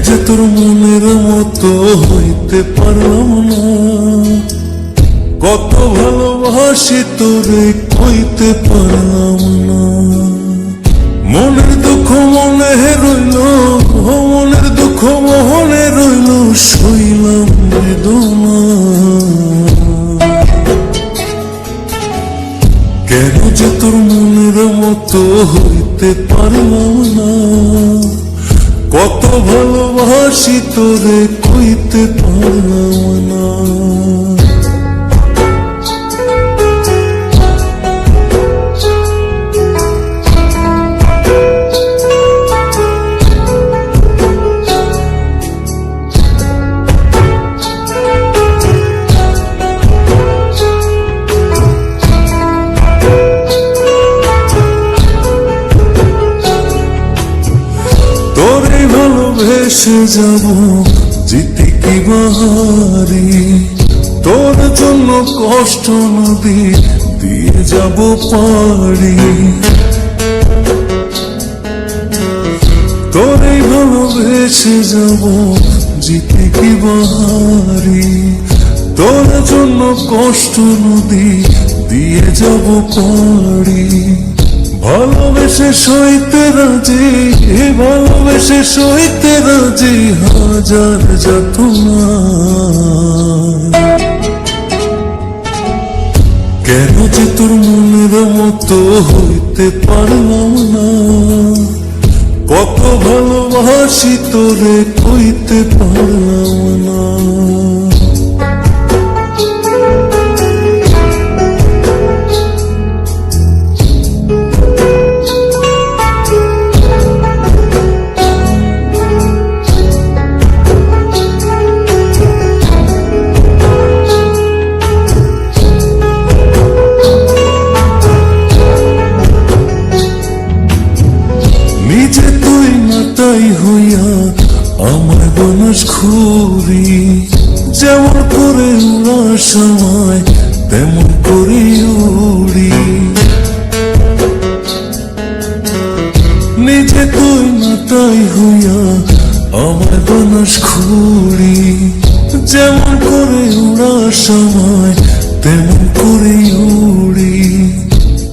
যে তোর মনের মতো হইতে পারলাম না, কত ভালোবাসি তোরে কইতে পারলাম না। মনের দুঃখ মনে রইল, মনের দুঃখ মনে রইল, সইলাম বেদনা। কেন যে তোর মনের মতো হইতে পারলাম না, কত ভালোবাসি তোরে কইতে পারলাম না। তোরে ভালোবেসে যাব জিতে কি বাহারি, তোর জন্য কষ্ট নদী দিয়ে যাব পারি। তোরে ভালোবেসে যাব জিতে কি বাহারি, তোর জন্য কষ্ট নদী দিয়ে যাব পারি। ভালোবেসে সইতে রাজি, ভালোবেসে সইতে রাজি, হাজার যাতনা। কেন যে তোর মনের মতো হইতে পারলাম না, কত ভালোবাসি তোরে কইতে পারলাম না। নিজে তুই মাতাই হইয়া আমার বনস খুরি, যেমন করে উড়ার সময় তেমন করে উড়ি। নিজে তুই মাতাই হইয়া আমার বনস খুরি, যেমন করে উড়ার সময় তেমন করে উড়ি।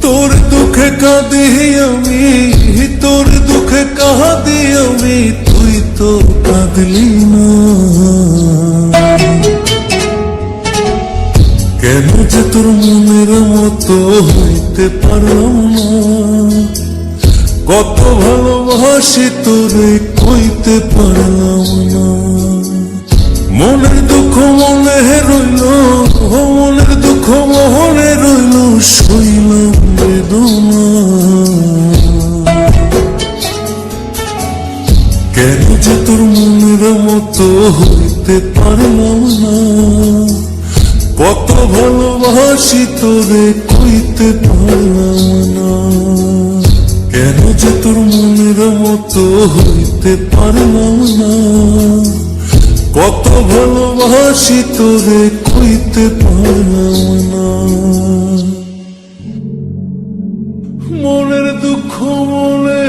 তোর দুঃখে কাঁদি আমি, তোর দুঃখে কাঁদি আমি, তুই তো কাঁদলি না। কেন যে তোর মনের মতো হইতে পারলাম না, কত ভালোবাসি তোরে কইতে পারলাম না। মনের দুঃখ মনে রইল, মনের দুঃখ মনে রইল, সইলাম বেদনা। কেন যে তোর মনের মতো হইতে পারলাম না, কত ভালোবাসি তোরে কইতে পারলাম না। কেন যে তোর মনের মতো হইতে পারলাম না, কত ভালোবাসি তোরে কইতে পারলাম না। মনের দুঃখ মনে